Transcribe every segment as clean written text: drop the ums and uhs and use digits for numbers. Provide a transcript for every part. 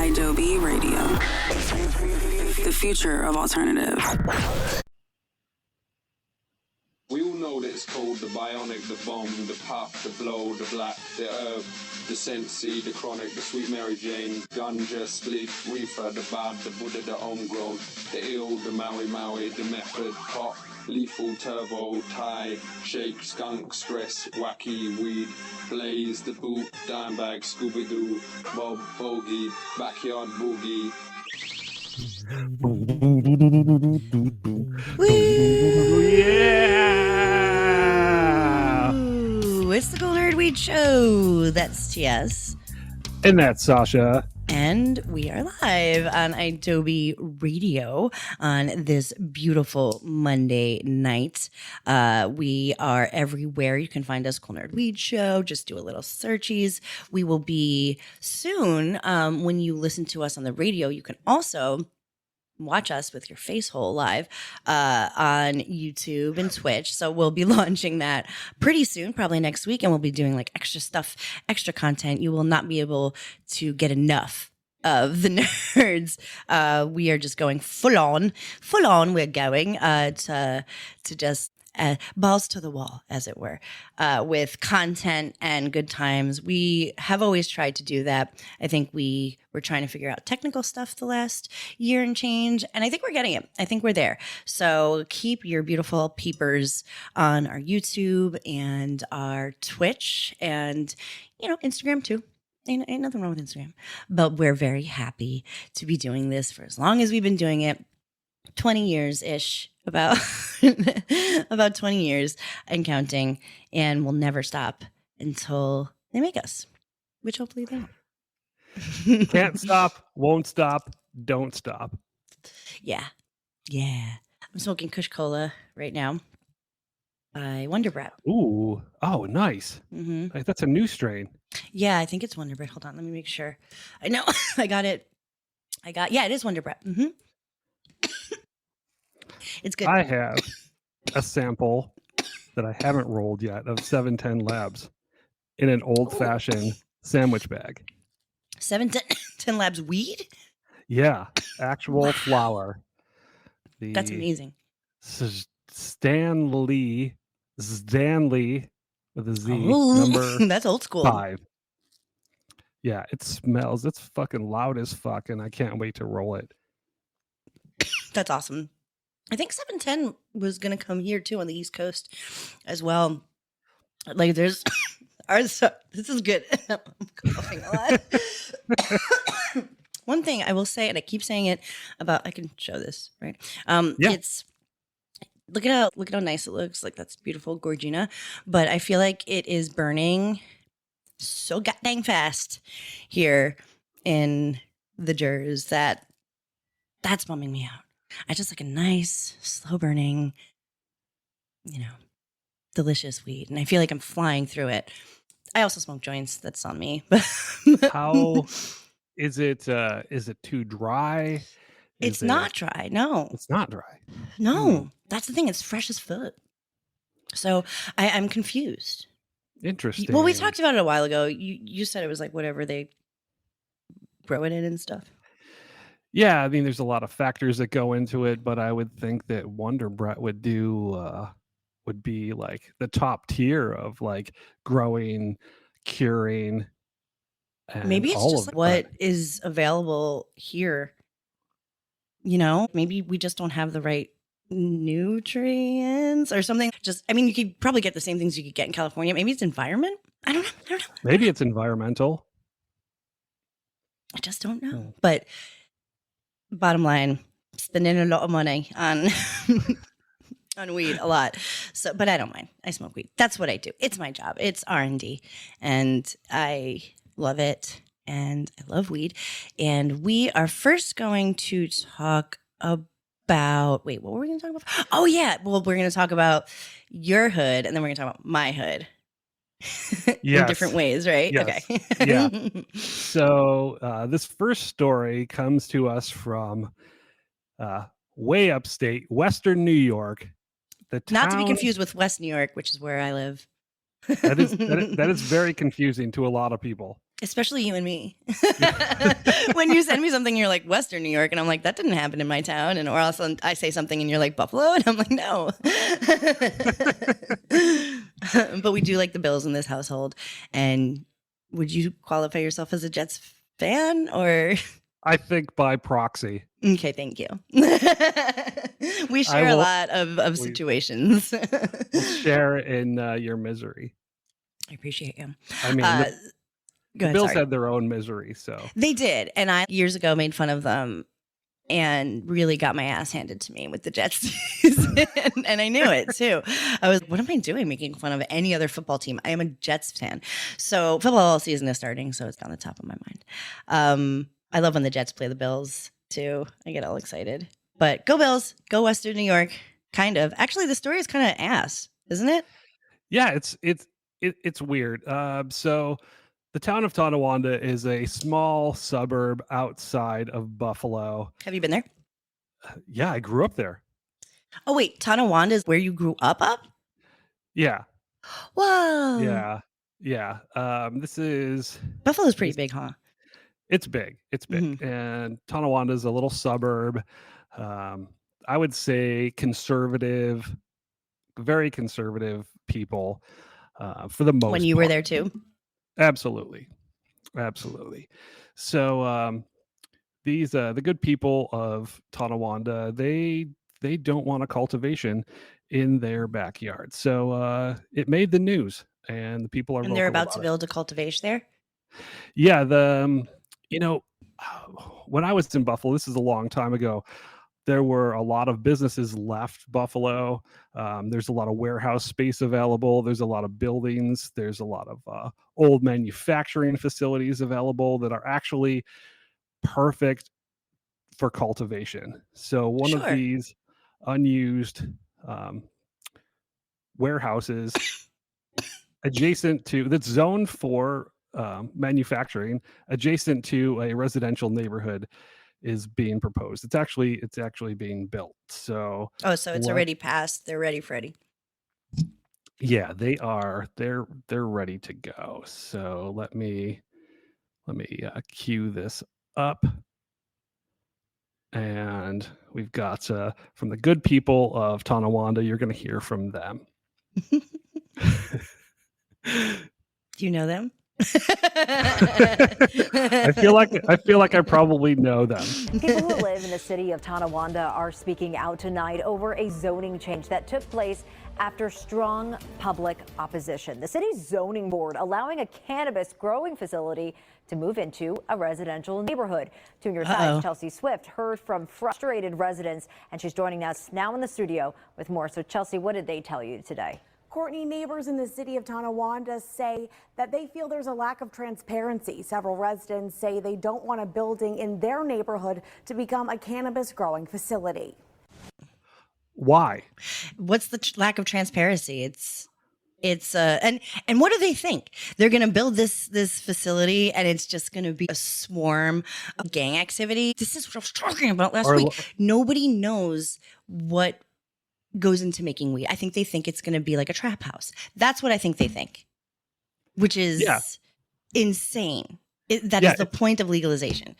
Adobe Radio. The future of alternative. We all know that it's called the bionic, the bomb, the puff, the blow, the black, the herb, the sensi, the chronic, the sweet Mary Jane, ganja, spliff, reefer, the bad, the Buddha, the homegrown, the ill, the Maui Maui, the method, pop, lethal, turbo, Thai, shake, skunk, stress, wacky, weed, blaze, the boot, dime bag, Scooby-Doo, Bob, bogey, backyard boogie. Yeah! Ooh, it's the Cool Nerd Weed Show. That's TS. And that's Sasha. And we are live on Adobe Radio on this beautiful Monday night. We are everywhere. You can find us, Cool Nerd Weed Show. Just do a little searchies. We will be soon. When you listen to us on the radio, you can also watch us with your face hole live on YouTube and Twitch. So we'll be launching that pretty soon, probably next week. And we'll be doing like extra stuff, extra content. You will not be able to get enough of the nerds. We are just going full on. We're going to just balls to the wall, as it were, with content and good times. We have always tried to do that. I think we were trying to figure out technical stuff the last year and change, and I think we're getting it. I think we're there. So keep your beautiful peepers on our YouTube and our Twitch and, Instagram too. Ain't nothing wrong with Instagram. But we're very happy to be doing this for as long as we've been doing it. 20 years-ish, about 20 years and counting, and we'll never stop until they make us, which hopefully they won't. Can't stop, won't stop, don't stop. Yeah. I'm smoking Kush Cola right now by Wonder Bread. Ooh, oh, nice. Mm-hmm. Like, that's a new strain. Yeah, I think it's Wonder Bread. Hold on, let me make sure. I know, I got it. Yeah, it is Wonder Bread. Mm-hmm. It's good. I have a sample that I haven't rolled yet of 710 Labs in an old-fashioned sandwich bag. 710 Labs weed? Yeah, actual flower. That's amazing. Stanley with a Z, number that's old school. 5. Yeah, it smells. It's fucking loud as fuck, and I can't wait to roll it. That's awesome. I think 710 was going to come here too on the East Coast as well. Like this is good. I'm coughing a lot. One thing I will say, and I keep saying it about, I can show this, right? It's, look at how nice it looks. Like that's beautiful, Gorgina. But I feel like it is burning so goddamn fast here in the Jers that's bumming me out. I just like a nice, slow burning, delicious weed. And I feel like I'm flying through it. I also smoke joints. That's on me. How is it? Is it too dry? It's not dry. No. It's not dry. No. That's the thing. It's fresh as fuck. So I'm confused. Interesting. Well, we talked about it a while ago. You said it was like whatever they grow it in and stuff. Yeah, I mean, there's a lot of factors that go into it, but I would think that Wonder Bread would be like the top tier of like growing, curing. And maybe it's just like what is available here. Maybe we just don't have the right nutrients or something. You could probably get the same things you could get in California. Maybe it's environment. I don't know. Maybe it's environmental. I just don't know. But bottom line, spending a lot of money on on weed, a lot. So, but I don't mind. I smoke weed. That's what I do. It's my job. It's R&D, and I love it. And I love weed. And we are first going to talk about. Wait, what were we going to talk about? Oh yeah. Well, we're going to talk about your hood, and then we're going to talk about my hood. In different ways, right? Yes. Okay. Yeah. So this first story comes to us from way upstate, Western New York. Not to be confused with West New York, which is where I live. That is very confusing to a lot of people. Especially you and me. When you send me something, you're like Western New York, and I'm like, that didn't happen in my town. And or else I say something and you're like Buffalo, and I'm like, no. But we do like the Bills in this household. And would you qualify yourself as a Jets fan or? I think by proxy. Okay, thank you. We share a lot of situations. We'll share in your misery. I appreciate you. I mean, the Bills had their own misery, so. They did. And I years ago made fun of them and really got my ass handed to me with the Jets season. And I knew it too. I was, what am I doing making fun of any other football team? I am a Jets fan. So football season is starting, so it's on the top of my mind. I love when the Jets play the Bills too. I get all excited. But go Bills, go Western New York. Kind of. Actually, the story is kind of ass, isn't it? Yeah, it's weird. So the town of Tonawanda is a small suburb outside of Buffalo. Have you been there? Yeah, I grew up there. Oh, wait. Tonawanda is where you grew up? Yeah. Whoa. Yeah. This is... Buffalo's pretty big, huh? It's big. It's big. Mm-hmm. And Tonawanda is a little suburb. I would say conservative, very conservative people for the most When you part. were there too? Absolutely. So these the good people of Tonawanda, they don't want a cultivation in their backyard. So it made the news, and the people are. And they're about to build a cultivation there. Yeah, when I was in Buffalo, this is a long time ago. There were a lot of businesses left Buffalo. There's a lot of warehouse space available. There's a lot of buildings. There's a lot of old manufacturing facilities available that are actually perfect for cultivation. So one of these unused warehouses adjacent to that's zoned for manufacturing, adjacent to a residential neighborhood, is being proposed. It's actually being built. So it's already passed. They're ready, Freddie. Yeah, they are. They're ready to go. So let me cue this up. And we've got from the good people of Tonawanda, you're going to hear from them. Do you know them? I feel like I probably know them. People who live in the city of Tonawanda are speaking out tonight over a zoning change that took place after strong public opposition. The city's zoning board allowing a cannabis growing facility to move into a residential neighborhood. 2 News 5's Chelsea Swift heard from frustrated residents, and she's joining us now in the studio with more. So Chelsea, what did they tell you today? Courtney, neighbors in the city of Tonawanda say that they feel there's a lack of transparency. Several residents say they don't want a building in their neighborhood to become a cannabis growing facility. Why? What's the lack of transparency? And what do they think? They're going to build this facility and it's just going to be a swarm of gang activity. This is what I was talking about last week. Nobody knows what goes into making weed. I think they think it's going to be like a trap house. That's what I think they think, which is insane. That is the point of legalization.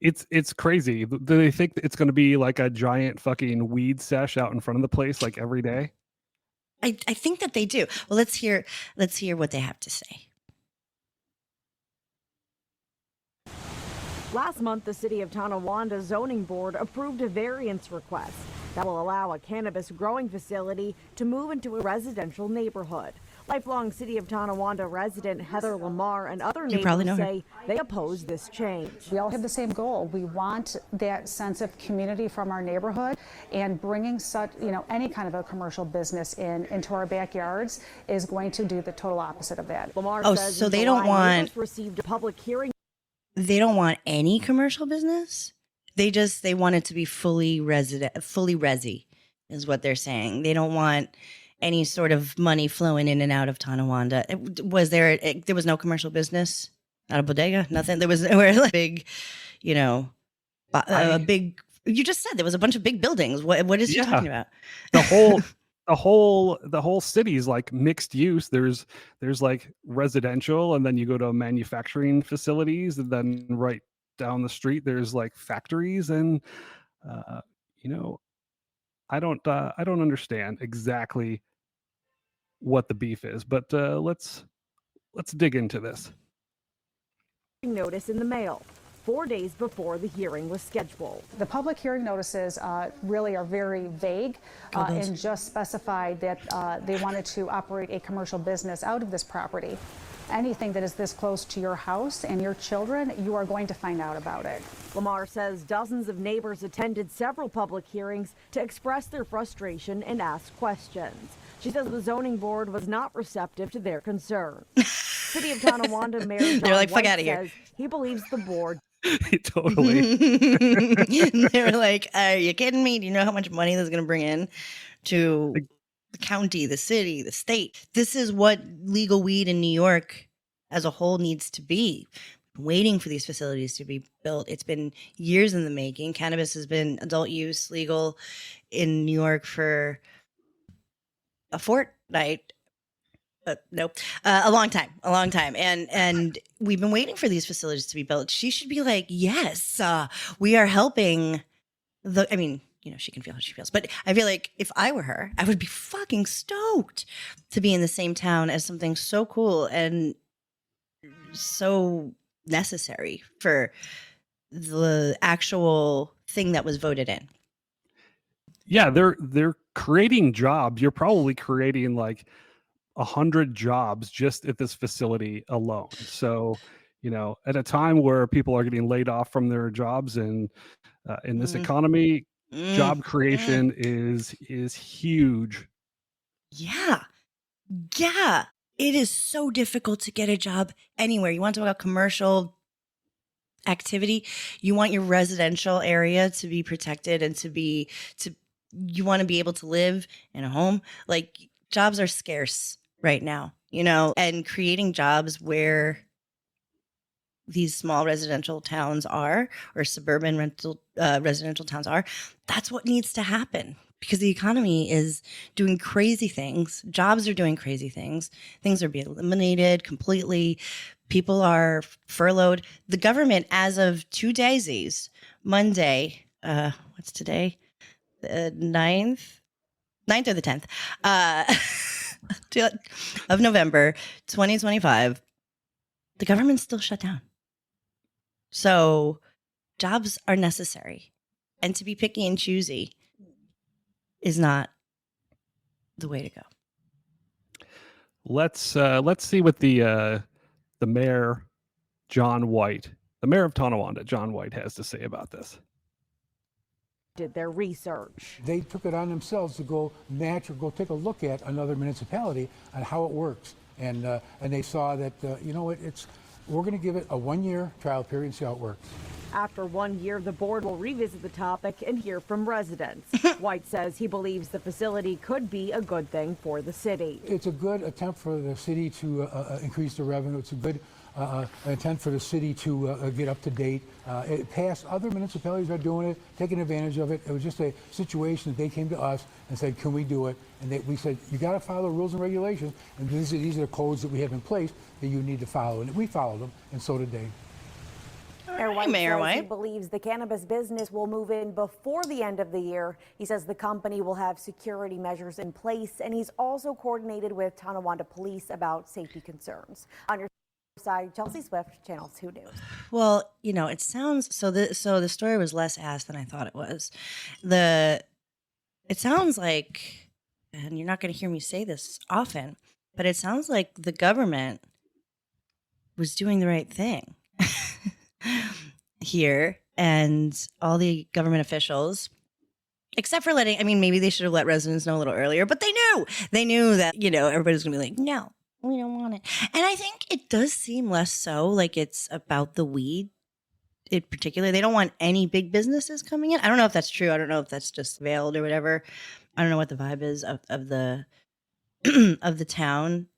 It's crazy. Do they think it's going to be like a giant fucking weed sesh out in front of the place like every day? I think that they do. Well, let's hear what they have to say. Last month, the city of Tonawanda zoning board approved a variance request that will allow a cannabis growing facility to move into a residential neighborhood. Lifelong city of Tonawanda resident Heather Lamar and other neighbors say they oppose this change. We all have the same goal. We want that sense of community from our neighborhood, and bringing any kind of a commercial business into our backyards is going to do the total opposite of that. Lamar says so they don't want received a public hearing. They don't want any commercial business. They want it to be fully resi is what they're saying. They don't want any sort of money flowing in and out of Tonawanda. There was no commercial business, not a bodega, nothing. There was like big, big. You just said there was a bunch of big buildings. What is he talking about? the whole city is like mixed use. There's like residential, and then you go to manufacturing facilities, and then right down the street there's like factories, and uh, you know, I don't understand exactly what the beef is, but let's dig into this. Notice in the mail 4 days before the hearing was scheduled. The public hearing notices really are very vague and just specified that they wanted to operate a commercial business out of this property. Anything that is this close to your house and your children, you are going to find out about it. Lamar says dozens of neighbors attended several public hearings to express their frustration and ask questions. She says the zoning board was not receptive to their concerns. City of Tonawanda Mayor John They're like, fuck White out of here. says he believes the board Totally. They were like, are you kidding me? Do you know how much money this is going to bring in to the county, the city, the state? This is what legal weed in New York as a whole needs to be. Waiting for these facilities to be built. It's been years in the making. Cannabis has been adult use legal in New York for a fortnight. No, a long time. And we've been waiting for these facilities to be built. She should be like, yes, we are helping I mean, she can feel how she feels, but I feel like if I were her, I would be fucking stoked to be in the same town as something so cool and so necessary for the actual thing that was voted in. Yeah, they're creating jobs. You're probably creating like 100 jobs just at this facility alone. So, at a time where people are getting laid off from their jobs, and in this economy, job creation is huge. Yeah. It is so difficult to get a job anywhere. You want to talk about commercial activity, you want your residential area to be protected and you want to be able to live in a home. Like, jobs are scarce right now, and creating jobs where these small residential towns are, or suburban residential towns are, that's what needs to happen, because the economy is doing crazy things. Jobs are doing crazy things. Things are being eliminated completely. People are furloughed. The government, as of 2 days, Monday, what's today? The 9th or the 10th of November, 2025, the government's still shut down. So jobs are necessary, and to be picky and choosy is not the way to go. Let's see what the mayor, John White, the mayor of Tonawanda, John White, has to say about this. did their research. They took it on themselves to go take a look at another municipality on how it works, and they saw that we're going to give it a 1-year trial period and see how it works. After 1 year, the board will revisit the topic and hear from residents. White says he believes the facility could be a good thing for the city. It's a good attempt for the city to increase the revenue. It's a good attempt for the city to get up to date. Other municipalities are doing it, taking advantage of it. It was just a situation that they came to us and said, can we do it? And we said, you got to follow the rules and regulations, and these are the codes that we have in place that you need to follow. And we followed them, and so did they. Mayor White says he believes the cannabis business will move in before the end of the year. He says the company will have security measures in place, and he's also coordinated with Tonawanda Police about safety concerns. On your side, Chelsea Swift, Channel 2 News. Well, it sounds so the story was less ass than I thought it was. It sounds like, and you're not going to hear me say this often, but it sounds like the government was doing the right thing here, and all the government officials, except for maybe they should have let residents know a little earlier, but they knew that, everybody's gonna be like, no, we don't want it. And I think it does seem less so like it's about the weed in particular. They don't want any big businesses coming in. I don't know if that's true. I don't know if that's just veiled or whatever. I don't know what the vibe is of the of the town,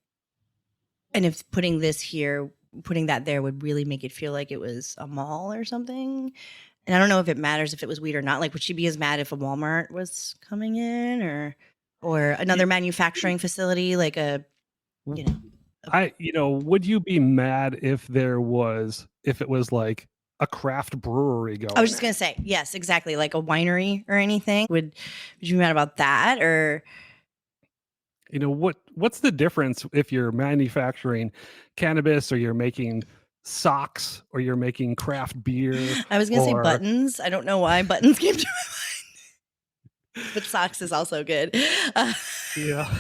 and if putting that there would really make it feel like it was a mall or something. And I don't know if it matters if it was weed or not. Like, would she be as mad if a Walmart was coming in, or or another manufacturing facility, like would you be mad if it was like a craft brewery going? I was just gonna say, yes, exactly, like a winery or anything. Would you be mad about that? Or what's the difference if you're manufacturing cannabis or you're making socks or you're making craft beer? I was gonna say buttons. I don't know why buttons came to my mind, but socks is also good. Yeah.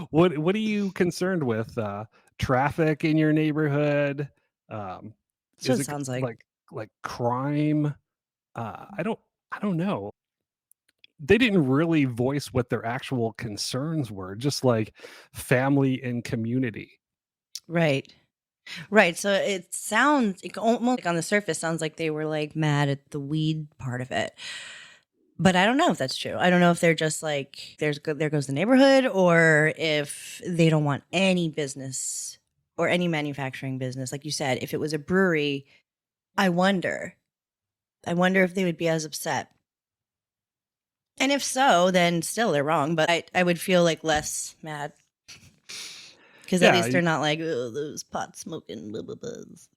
What are you concerned with? Traffic in your neighborhood? So Is it it sounds like. like crime? I don't know. They didn't really voice what their actual concerns were, just like family and community. Right. Right. So it sounds almost like on the surface sounds like they were like mad at the weed part of it. But I don't know if that's true. I don't know if they're just like there goes the neighborhood, or if they don't want any business or any manufacturing business. Like you said, if it was a brewery, I wonder if they would be as upset. And if so, then still they're wrong. But I would feel like less mad. Because at least they're not like, oh, those pot smoking blah, blah, blahs.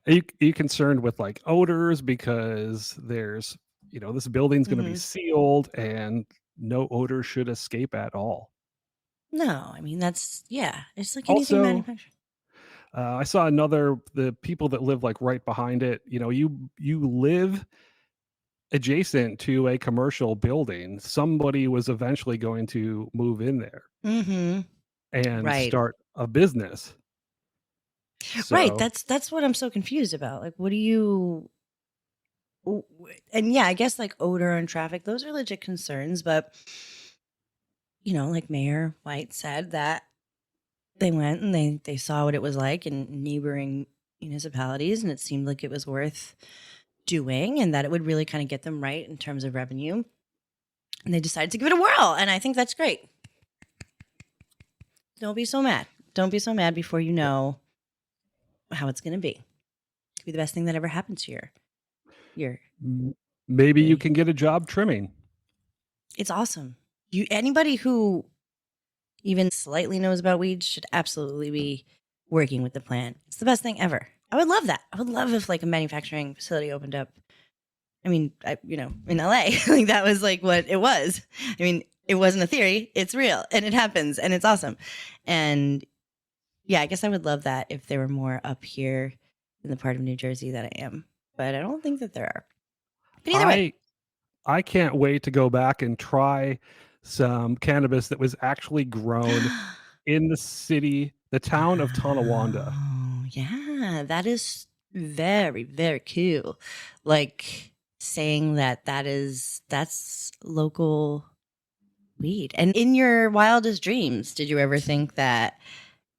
Are you concerned with like odors because there's this building's going to be sealed and no odor should escape at all? No, I mean it's like anything Also, manufactured. I saw the people that live like right behind it. You live adjacent to a commercial building. Somebody was eventually going to move in there and Right. start a business. Right. That's what I'm so confused about. Like, what do you? And yeah, I guess like odor and traffic, those are legit concerns. But like Mayor White said that they went and they saw what it was like in neighboring municipalities, and it seemed like it was worth doing, and that it would really kind of get them right in terms of revenue. And they decided to give it a whirl, and I think that's great. Don't be so mad. Don't be so mad before you know how it's going to be. It could be the best thing that ever happened to your. Maybe you can get a job trimming. It's awesome. Anybody who even slightly knows about weed should absolutely be working with the plant. It's the best thing ever. I would love that. I would love if like a manufacturing facility opened up. I mean, in LA, like that was like what it was. I mean, it wasn't a theory. It's real and it happens and it's awesome. And yeah, I guess I would love that if there were more up here in the part of New Jersey that I am. But I don't think that there are. But either way. I can't wait to go back and try some cannabis that was actually grown in the town of Tonawanda. Oh, yeah, that is very, very cool. Like saying that's local weed. And in your wildest dreams, did you ever think that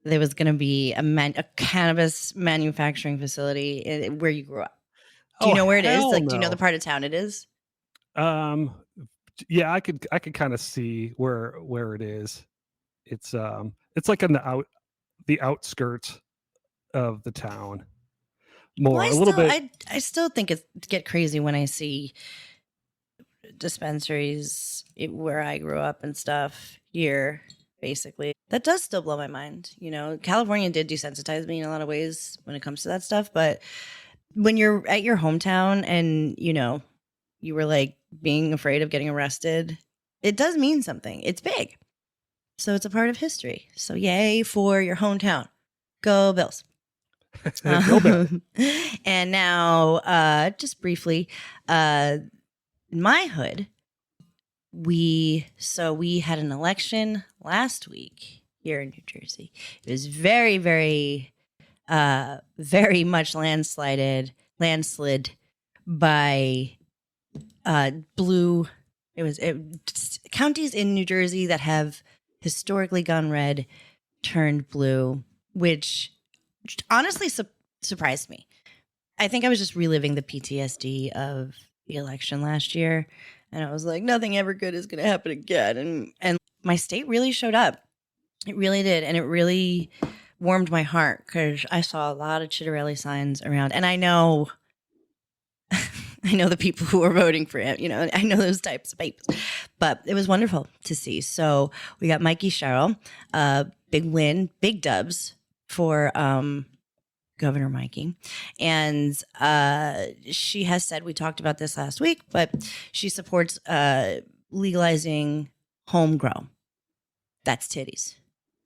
there was going to be a cannabis manufacturing facility where you grew up? Do you know where it is? Like, do you know the part of town it is? Yeah, I could kind of see where it is. It's like on the outskirts of the town. I still think it get crazy when I see dispensaries where I grew up and stuff here. Basically, that does still blow my mind. California did desensitize me in a lot of ways when it comes to that stuff. But when you're at your hometown and you were like being afraid of getting arrested, it does mean something. It's big. So it's a part of history. So yay for your hometown. Go Bills. Go Bills. And now, just briefly, in my hood, we had an election last week here in New Jersey. It was very, very, very much landslid by blue. Counties in New Jersey that have historically gone red turned blue, which honestly surprised me. I think I was just reliving the PTSD of the election last year, and I was like, nothing ever good is going to happen again. And my state really showed up. It really did, and it really warmed my heart because I saw a lot of Chitterelli signs around, and I know the people who are voting for him. I know those types of people. But it was wonderful to see. So we got Mikey Sherrill, big win, big dubs for Governor Mikey. And she has said, we talked about this last week, but she supports legalizing home grow. That's titties.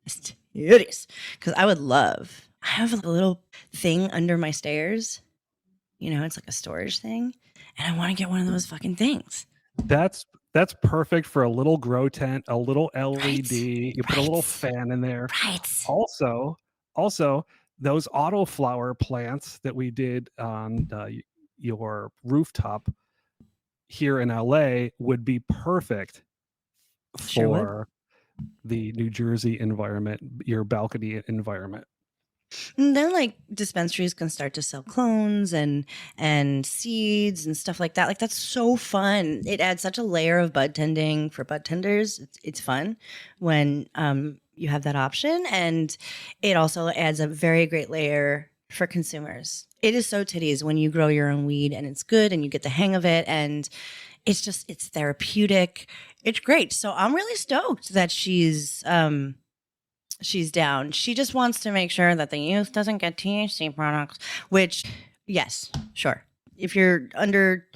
It's titties. Because I have a little thing under my stairs. You know, it's like a storage thing. And I want to get one of those fucking things. That's perfect for a little grow tent, a little LED. You put a little Right. fan in there. Right. Also, those autoflower plants that we did on your rooftop here in LA would be perfect Sure would. for the New Jersey environment, your balcony environment. And then like dispensaries can start to sell clones and seeds and stuff like that. Like that's so fun. It adds such a layer of bud tending for bud tenders. It's fun when you have that option, and it also adds a very great layer for consumers. It is so titties when you grow your own weed and it's good and you get the hang of it, and it's therapeutic. It's great. So I'm really stoked that she's down. She just wants to make sure that the youth doesn't get THC products, which, yes, sure. If you're under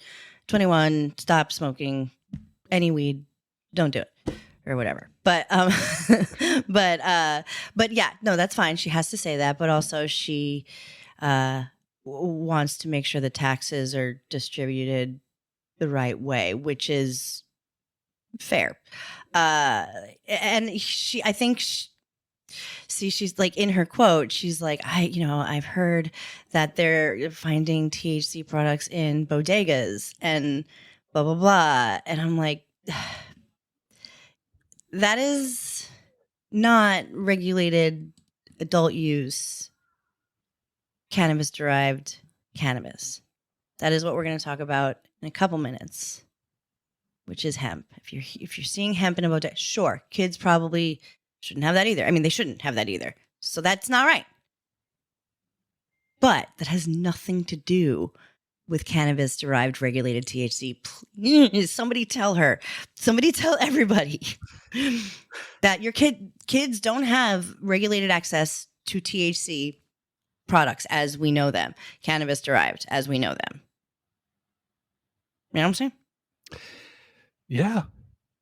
21, stop smoking any weed. Don't do it or whatever. But but yeah, no, that's fine. She has to say that, but also she wants to make sure the taxes are distributed the right way, which is fair. And I think she's like, in her quote, she's like, I've heard that they're finding THC products in bodegas and blah, blah, blah. And I'm like, that is not regulated adult use cannabis derived cannabis. That is what we're going to talk about in a couple minutes, which is hemp. If you're seeing hemp in a bodega, sure, kids probably shouldn't have that either. I mean, they shouldn't have that either. So that's not right. But that has nothing to do with cannabis derived regulated THC. Please, somebody tell everybody that your kids don't have regulated access to THC products as we know them, cannabis derived as we know them. You know what I'm saying? Yeah.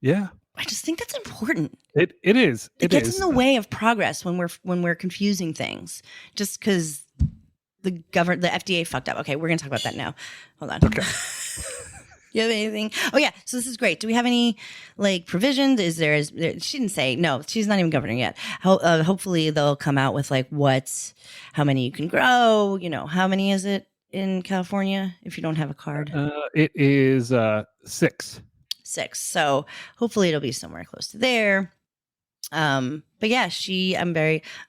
Yeah. I just think that's important. It is. It gets in the way of progress when we're confusing things. Just because the FDA fucked up. Okay, we're gonna talk about that now. Hold on. Okay. You have anything? Oh yeah. So this is great. Do we have any like provisions? Is there? She didn't say. No, she's not even governor yet. Hopefully they'll come out with like how many you can grow. You know, how many is it in California if you don't have a card? It is 6. 6. So hopefully it'll be somewhere close to there. But yeah, I'm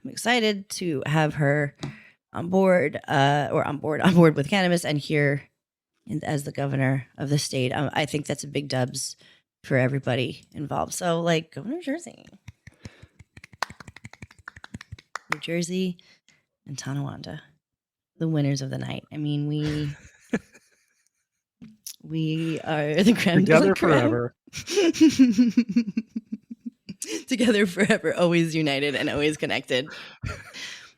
excited to have her on board with cannabis and here as the governor of the state. I think that's a big dubs for everybody involved. So like, go to New Jersey and Tonawanda, the winners of the night. I mean, we are the creme Together de la creme. forever. Together forever, always united and always connected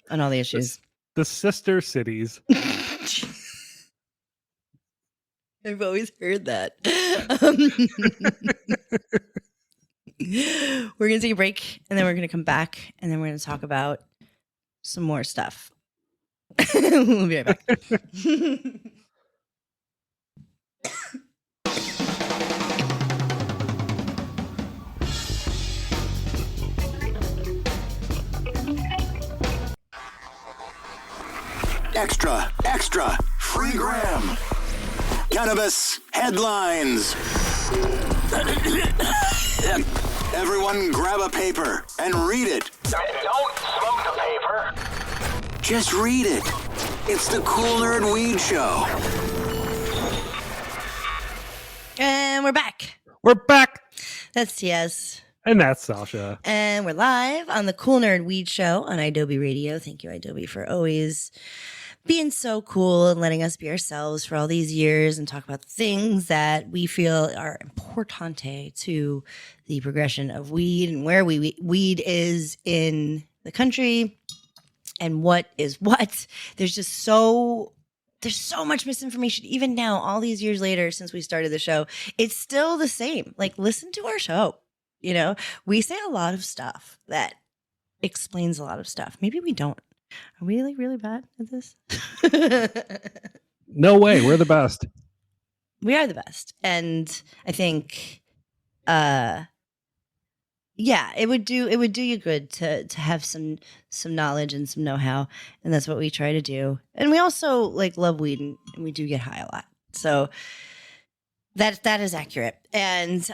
on all the issues. The sister cities. I've always heard that. We're going to take a break and then we're going to come back and then we're going to talk about some more stuff. We'll be right back. Extra, extra, free gram. Cannabis headlines. Everyone grab a paper and read it. Don't smoke the paper. Just read it. It's the Cool Nerd Weed Show. And we're back. We're back. That's TS. And that's Sasha. And we're live on the Cool Nerd Weed Show on Adobe Radio. Thank you, Adobe, for always being so cool and letting us be ourselves for all these years and talk about the things that we feel are importante to the progression of weed and where weed is in the country and what is what. There's so much misinformation. Even now, all these years later, since we started the show, it's still the same. Like, listen to our show. You know, we say a lot of stuff that explains a lot of stuff. Maybe we don't. Are we like really bad at this? No way. We're the best. We are the best. And I think yeah, it would do you good to have some knowledge and some know-how, and that's what we try to do. And we also like love weed, and we do get high a lot. So that is accurate. And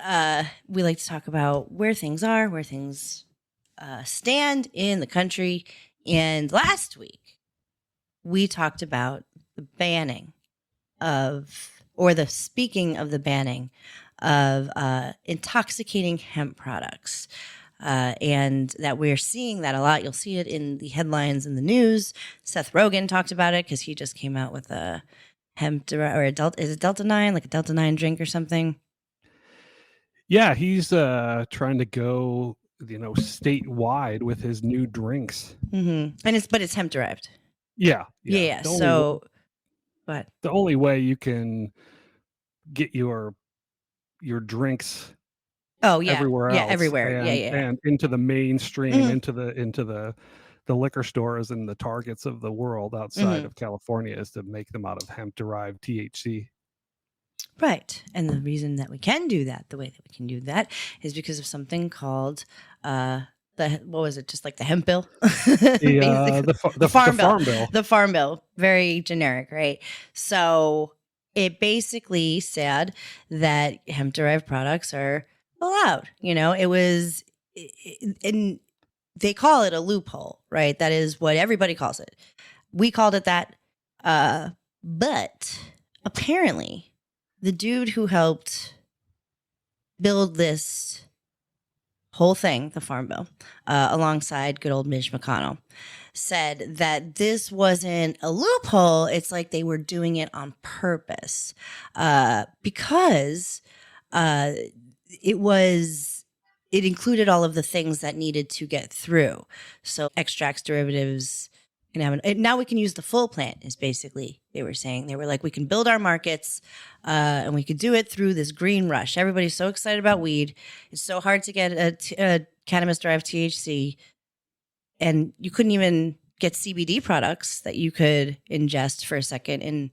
we like to talk about where things are, where things stand in the country. And last week we talked about the banning of, or the speaking of the banning of intoxicating hemp products. And that we're seeing that a lot. You'll see it in the headlines in the news. Seth Rogen talked about it because he just came out with a hemp or is it Delta 9, like a Delta 9 drink or something? Yeah, he's trying to go, statewide with his new drinks. Mm-hmm. And it's hemp derived. Yeah. So, but the only way you can get your drinks everywhere else, everywhere, and into the mainstream, into the liquor stores and the Targets of the world outside of California is to make them out of hemp derived THC. Right. And the reason that we can do that, the way that we can do that, is because of something called what was it? Just like the hemp bill? The farm bill. The farm bill. Very generic, right? So it basically said that hemp derived products are allowed. It was, and they call it a loophole, right? That is what everybody calls it. We called it that. But apparently, the dude who helped build this whole thing, the Farm Bill, alongside good old Mitch McConnell, said that this wasn't a loophole. It's like they were doing it on purpose because it included all of the things that needed to get through. So extracts, derivatives, now we can use the full plant is basically, they were saying. They were like, we can build our markets and we could do it through this green rush. Everybody's so excited about weed. It's so hard to get a cannabis-derived THC. And you couldn't even get CBD products that you could ingest for a second. And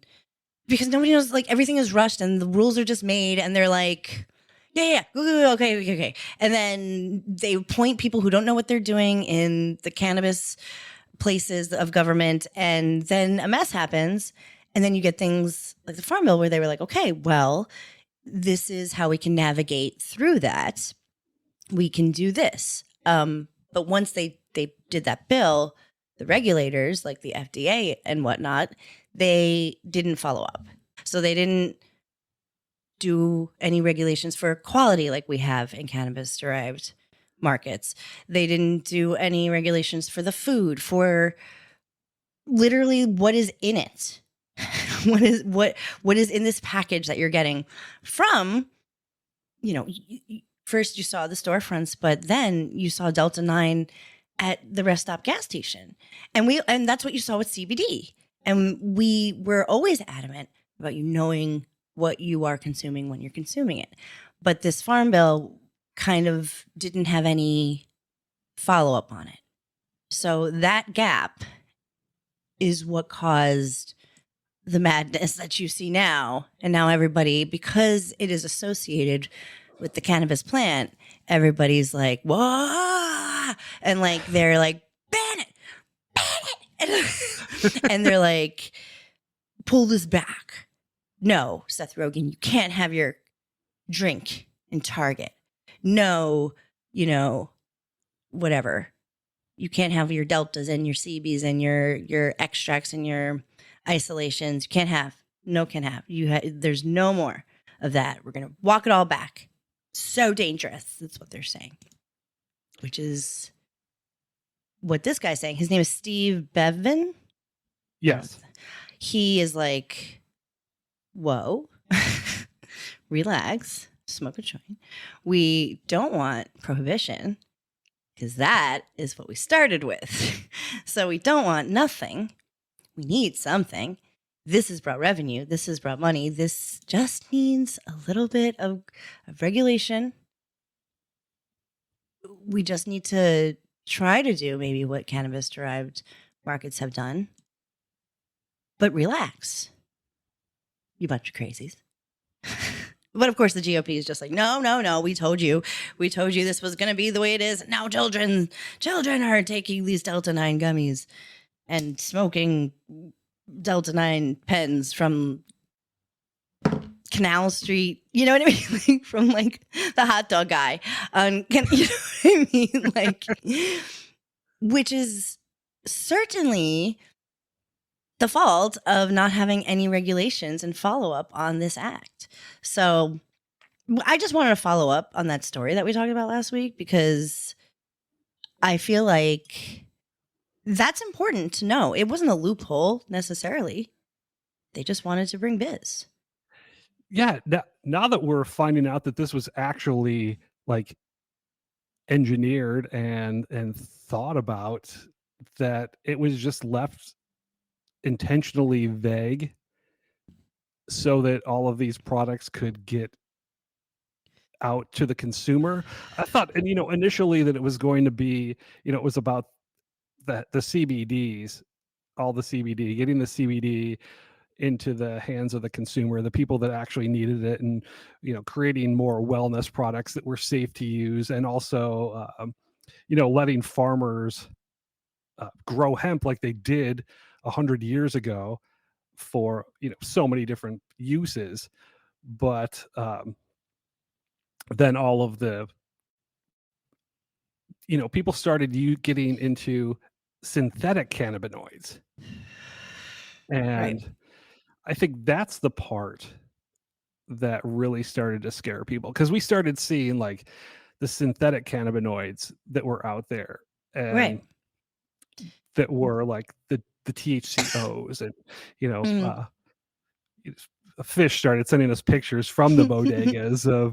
because nobody knows, like, everything is rushed and the rules are just made. And they're like, yeah, okay. And then they point people who don't know what they're doing in the cannabis places of government, and then a mess happens, and then you get things like the Farm Bill where they were like, okay, well, this is how we can navigate through that. We can do this. But once they did that bill, the regulators like the FDA and whatnot, they didn't follow up. So they didn't do any regulations for quality like we have in cannabis-derived markets. They didn't do any regulations for the food, for literally what is in it. what is in this package that you're getting from, first you saw the storefronts, but then you saw Delta 9 at the rest stop gas station. And that's what you saw with CBD. And we were always adamant about you knowing what you are consuming when you're consuming it. But this Farm Bill kind of didn't have any follow-up on it. So that gap is what caused the madness that you see now. And now everybody, because it is associated with the cannabis plant, everybody's like, whoa! And like, they're like, ban it! And they're like, pull this back. No, Seth Rogen, you can't have your drink in Target. No, whatever. You can't have your deltas and your CBs and your extracts and your isolations. You can't have. There's no more of that. We're gonna walk it all back. So dangerous. That's what they're saying. Which is what this guy's saying. His name is Steve Bevin. Yes. he is like, whoa, relax, smoke a joint. We don't want prohibition because that is what we started with. So we don't want nothing. We need something. This has brought revenue. This has brought money. This just needs a little bit of regulation. We just need to try to do maybe what cannabis derived markets have done. But relax, you bunch of crazies. But of course, the GOP is just like, no. We told you this was going to be the way it is. Now children are taking these Delta 9 gummies and smoking Delta 9 pens from Canal Street. You know what I mean? Like, from like the hot dog guy. You know what I mean? Like, which is certainly the fault of not having any regulations and follow up on this act. So I just wanted to follow up on that story that we talked about last week, because I feel like that's important to know. It wasn't a loophole necessarily. They just wanted to bring biz. Yeah. Now that we're finding out that this was actually like engineered and thought about, that it was just left intentionally vague so that all of these products could get out to the consumer. I thought, and initially that it was going to be, it was about the CBDs, all the CBD, getting the CBD into the hands of the consumer, the people that actually needed it, and creating more wellness products that were safe to use, and also letting farmers grow hemp like they did 100 years ago for so many different uses. But then all of the people started getting into synthetic cannabinoids, and I think that's the part that really started to scare people, because we started seeing like the synthetic cannabinoids that were out there, and that were like the THCOs, and a fish started sending us pictures from the bodegas of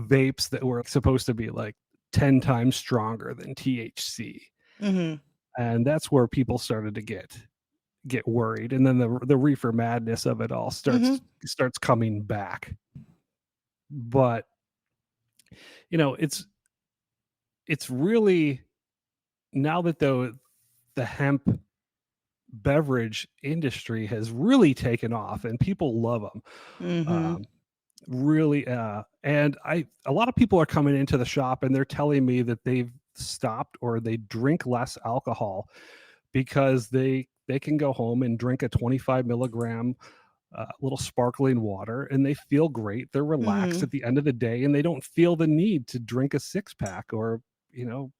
vapes that were supposed to be like 10 times stronger than THC. And that's where people started to get worried, and then the reefer madness of it all starts coming back. But it's really, now that the hemp beverage industry has really taken off and people love them, really, and a lot of people are coming into the shop and they're telling me that they've stopped or they drink less alcohol because they can go home and drink a 25 milligram little sparkling water, and they feel great. They're relaxed at the end of the day, and they don't feel the need to drink a 6-pack or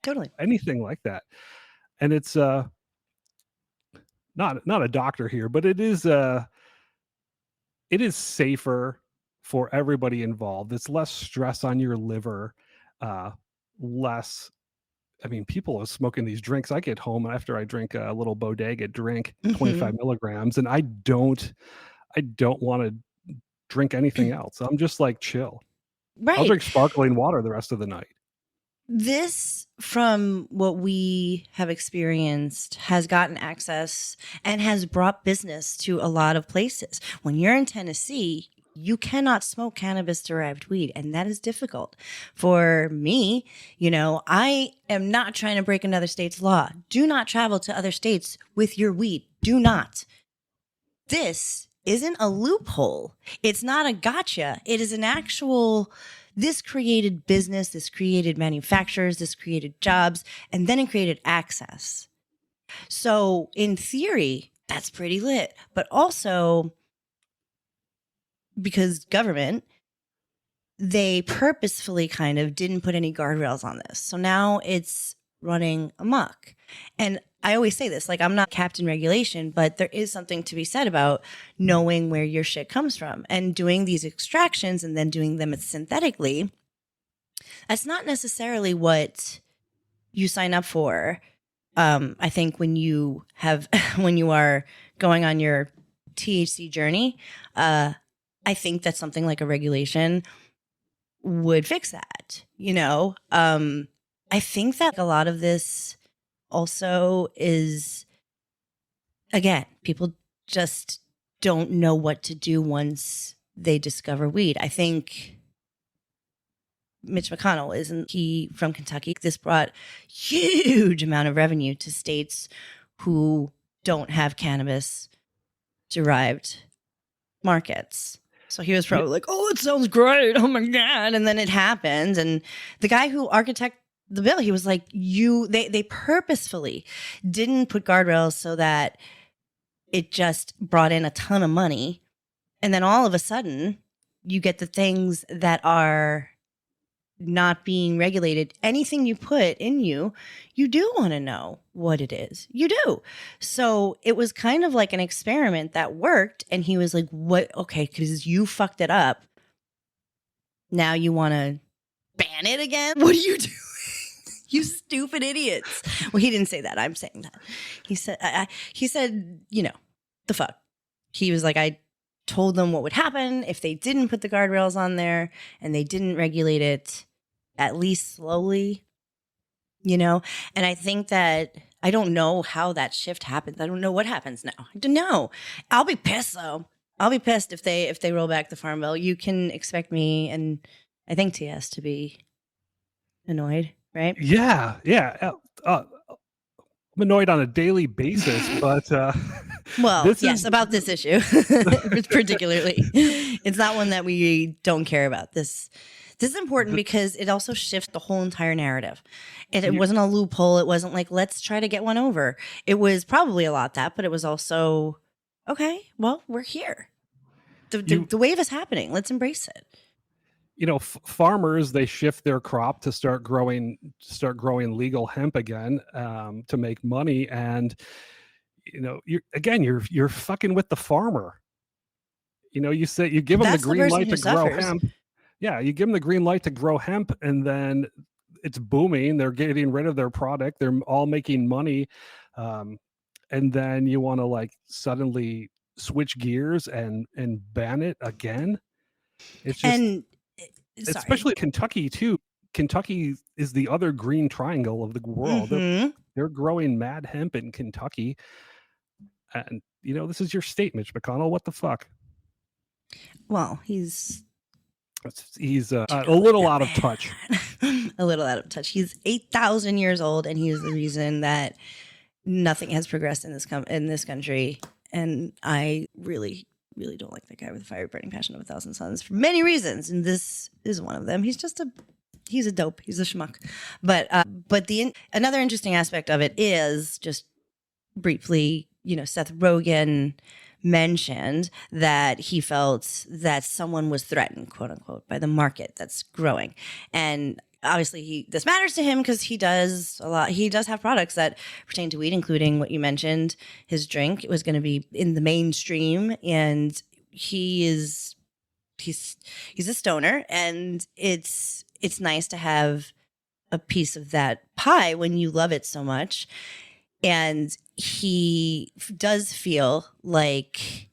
totally anything like that. And it's not a doctor here, but it is safer for everybody involved. It's less stress on your liver, less. I mean, people are smoking these drinks. I get home after I drink a little bodega drink, 25 milligrams, and I don't want to drink anything else. I'm just like, chill. I'll drink sparkling water the rest of the night. This, from what we have experienced, has gotten access and has brought business to a lot of places. When you're in Tennessee, you cannot smoke cannabis derived weed, and that is difficult. For me, I am not trying to break another state's law. Do not travel to other states with your weed. Do not. This isn't a loophole. It's not a gotcha. It is an actual, this created business, this created manufacturers, this created jobs, and then it created access. So in theory, that's pretty lit. But also, because government, they purposefully kind of didn't put any guardrails on this. So now it's running amok. And I always say this, like, I'm not Captain Regulation, but there is something to be said about knowing where your shit comes from and doing these extractions and then doing them synthetically. That's not necessarily what you sign up for. I think when you are going on your THC journey, I think that something like a regulation would fix that. I think that a lot of this also is, again, people just don't know what to do once they discover weed. I think Mitch McConnell, isn't he from Kentucky? This brought huge amount of revenue to states who don't have cannabis derived markets. So he was probably like, oh, it sounds great. Oh my God. And then it happened. And the guy who architected the bill, he was like, they purposefully didn't put guardrails so that it just brought in a ton of money. And then all of a sudden you get the things that are not being regulated. Anything you put in you do want to know what it is. You do. So it was kind of like an experiment that worked. And he was like, what? Okay, because you fucked it up. Now you want to ban it again? What are you doing? You stupid idiots. Well, he didn't say that. I'm saying that. He said, the fuck. He was like, I told them what would happen if they didn't put the guardrails on there and they didn't regulate it, at least slowly, And I think that I don't know how that shift happens. I don't know what happens now. I don't know. I'll be pissed though. I'll be pissed if they roll back the Farm Bill. You can expect me, and I think TS, to be annoyed, right? Yeah. I'm annoyed on a daily basis, but well, yes, about this issue particularly. It's not one that we don't care about. This is important because it also shifts the whole entire narrative. It wasn't a loophole. It wasn't like, let's try to get one over. It was probably a lot that, but it was also, okay, well, we're here. The wave is happening. Let's embrace it. Farmers, they shift their crop to start growing legal hemp again, to make money. And, you're fucking with the farmer. You say, you give them the green light to grow hemp. Yeah, you give them the green light to grow hemp, and then it's booming. They're getting rid of their product. They're all making money. And then you want to suddenly switch gears and ban it again. It's just, especially Kentucky too. Kentucky is the other green triangle of the world. Mm-hmm. They're growing mad hemp in Kentucky. And, this is your state, Mitch McConnell. What the fuck? Well, he's a little out of touch. A little out of touch. He's 8,000 years old, and he is the reason that nothing has progressed in this country. And I really, really don't like that guy with the fire burning passion of 1,000 suns for many reasons, and this is one of them. He's a dope. He's a schmuck. But another interesting aspect of it is, just briefly, Seth Rogen mentioned that he felt that someone was threatened, quote unquote, by the market that's growing. And obviously this matters to him because he does a lot. He does have products that pertain to weed, including what you mentioned, his drink. It was going to be in the mainstream, and he's a stoner, and it's nice to have a piece of that pie when you love it so much. And he does feel like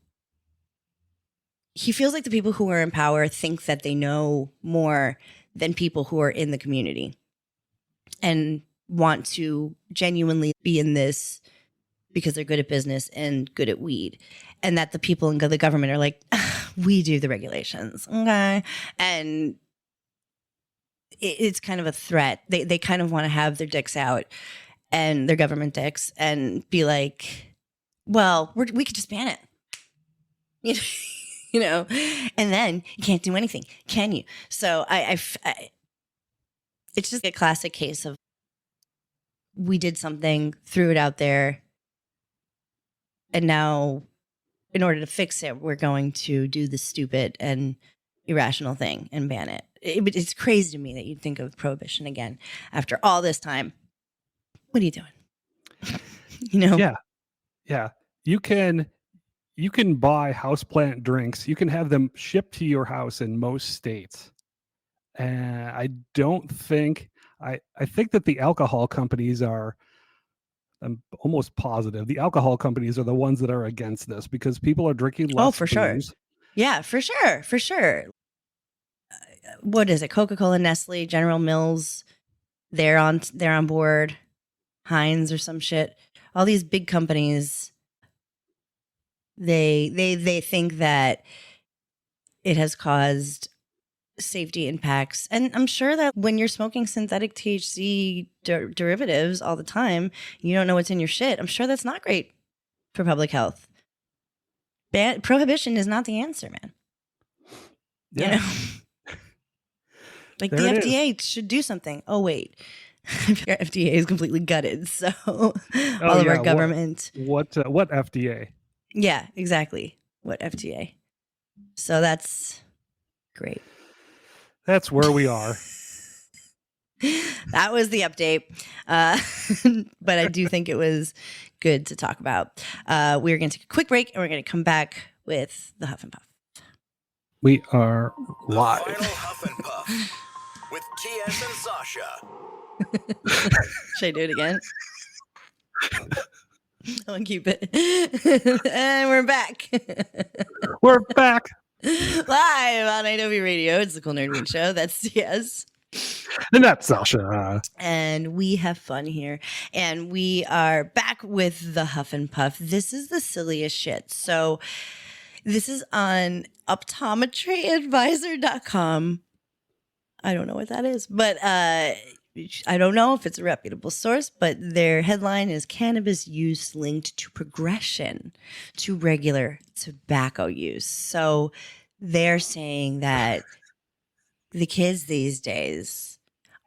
the people who are in power think that they know more than people who are in the community and want to genuinely be in this because they're good at business and good at weed. And that the people in the government are like, we do the regulations. Okay. And it's kind of a threat. They kind of want to have their dicks out, and their government dicks, and be like, well, we could just ban it. And then you can't do anything, can you? So it's just a classic case of, we did something, threw it out there, and now in order to fix it, we're going to do the stupid and irrational thing and ban it. It's crazy to me that you'd think of prohibition again after all this time. What are you doing? Yeah. You can buy houseplant drinks. You can have them shipped to your house in most states. And I think that the alcohol companies are I'm almost positive the alcohol companies are the ones that are against this because people are drinking less. Oh, for sure. booze. Yeah, for sure. For sure. What is it? Coca-Cola, Nestle, General Mills, they're on board. Heinz or some shit. All these big companies, they think that it has caused safety impacts. And I'm sure that when you're smoking synthetic THC derivatives all the time, you don't know what's in your shit. I'm sure that's not great for public health. Prohibition is not the answer, man. Yeah. You know? Like There the it FDA should do something. Oh, wait. Your FDA is completely gutted. So all of our government. What FDA? Yeah, exactly. What FDA? So that's great. That's where we are. That was the update. But I do think it was good to talk about. We're going to take a quick break and we're going to come back with the Huff and Puff. We are live. The final Huff and Puff with TS and Sasha. Should I do it again? I'll keep it. And we're back. We're back. Live on IW Radio. It's the Cool Nerd Weed Show. That's TS. And that's Sasha. And we have fun here. And we are back with the Huff and Puff. This is the silliest shit. So this is on optometryadvisor.com. I don't know what that is, but I don't know if it's a reputable source, but their headline is Cannabis Use Linked to Progression to Regular Tobacco Use. So they're saying that the kids these days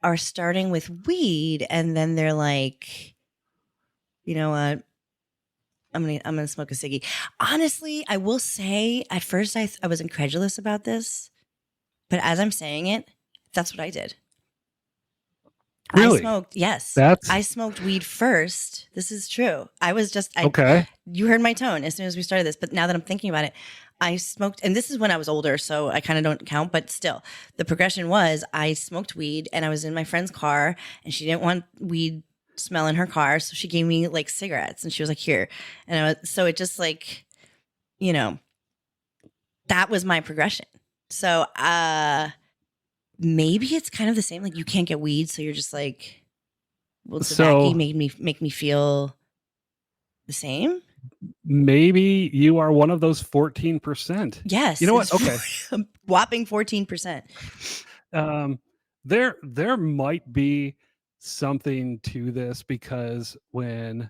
are starting with weed and then they're like, you know what? I'm gonna smoke a ciggy. Honestly, I will say at first I was incredulous about this, but as I'm saying it, that's what I did. Really? I smoked, yes. I smoked weed first. This is true. Okay. You heard my tone as soon as we started this, but now that I'm thinking about it, I smoked, and this is when I was older, so I kind of don't count, but still, the progression was I smoked weed and I was in my friend's car and she didn't want weed smell in her car, so she gave me like cigarettes and she was like, here. And so it just like, you know, that was my progression. So maybe it's kind of the same, like you can't get weed, so you're just like, well, tobacco make me feel the same. Maybe you are one of those 14%. Yes. You know what? Okay. A whopping 14%. There might be something to this because when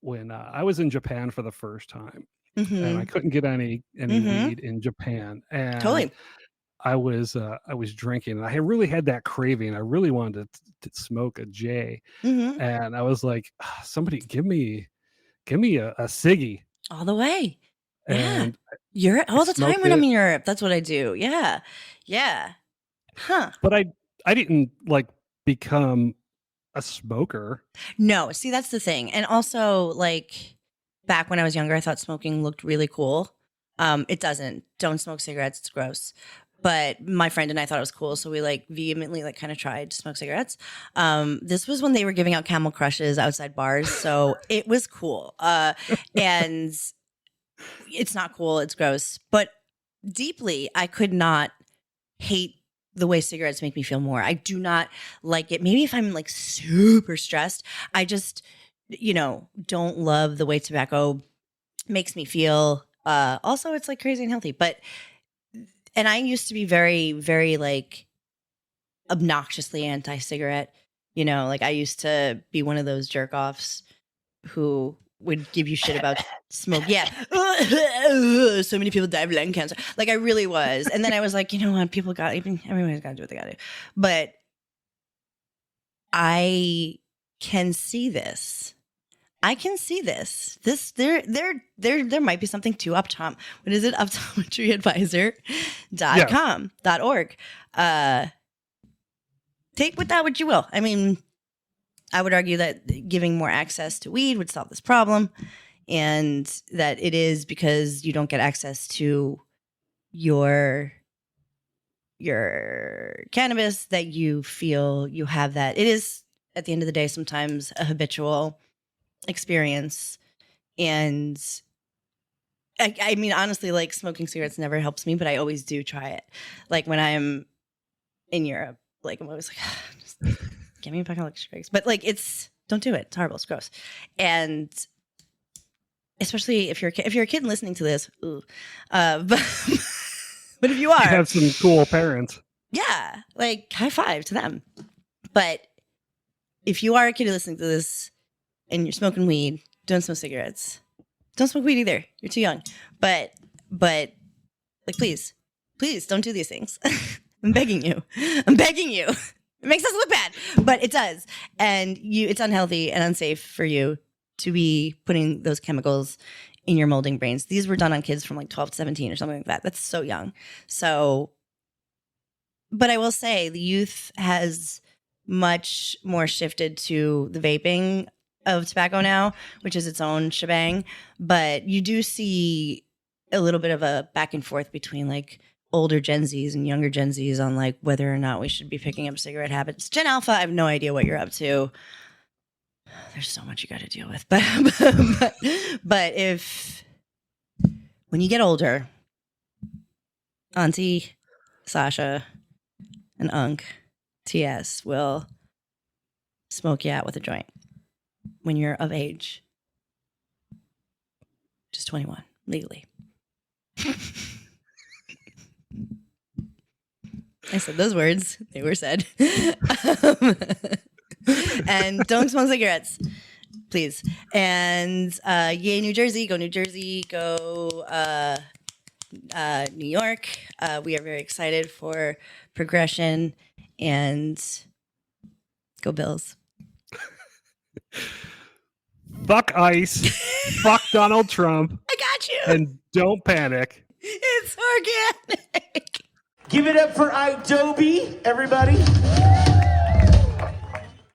I was in Japan for the first time and I couldn't get any weed in Japan, and totally. I was drinking and I really had that craving. I really wanted to smoke a J, and I was like, somebody give me a ciggy all the way. And yeah, you're all the time when I'm in Europe. That's what I do. Yeah. Huh. But I didn't like become a smoker. No, see, that's the thing. And also, like, back when I was younger, I thought smoking looked really cool. It doesn't. Don't smoke cigarettes. It's gross. But my friend and I thought it was cool, so we like vehemently like kind of tried to smoke cigarettes. This was when they were giving out Camel Crushes outside bars, so it was cool. And it's not cool. It's gross. But deeply, I could not hate the way cigarettes make me feel more. I do not like it. Maybe if I'm like super stressed, I just, don't love the way tobacco makes me feel. Also, it's like crazy and healthy. And I used to be very, very like obnoxiously anti-cigarette. Like I used to be one of those jerk offs who would give you shit about smoke. Yeah. So many people die of lung cancer. Like I really was. And then I was like, you know what? Everybody's got to do what they got to do. But I can see this. There might be something to what is it? Optometryadvisor.com.org. Take with that what you will. I mean, I would argue that giving more access to weed would solve this problem, and that it is because you don't get access to your cannabis that you feel you have that. It is, at the end of the day, sometimes a habitual experience. And I mean, honestly, like smoking cigarettes never helps me, but I always do try it. Like when I'm in Europe, like I'm always like, just give me a pack of cigarettes. But like, don't do it. It's horrible. It's gross. And especially if you're a kid listening to this, but if you are, You have some cool parents. yeah, like high five to them. But if you are a kid listening to this and you're smoking weed, don't smoke cigarettes. Don't smoke weed either. You're too young. But like, please don't do these things. I'm begging you. It makes us look bad, but it does. And it's unhealthy and unsafe for you to be putting those chemicals in your molding brains. These were done on kids from like 12 to 17 or something like that. That's so young. So, but I will say the youth has much more shifted to the vaping of tobacco now, which is its own shebang. But you do see a little bit of a back and forth between like older Gen Zs and younger Gen Zs on like whether or not we should be picking up cigarette habits. Gen Alpha, I have no idea what you're up to. There's so much you got to deal with. But if when you get older, Auntie Sasha and Unc TS will smoke you out with a joint when you're of age. Just 21, legally. I said those words. They were said. And don't smoke cigarettes, please. And yay, New Jersey. Go New Jersey. Go New York. We are very excited for progression. And go Bills. Fuck ICE. Fuck Donald Trump. I got you. And don't panic. It's organic. Give it up for Adobe, everybody.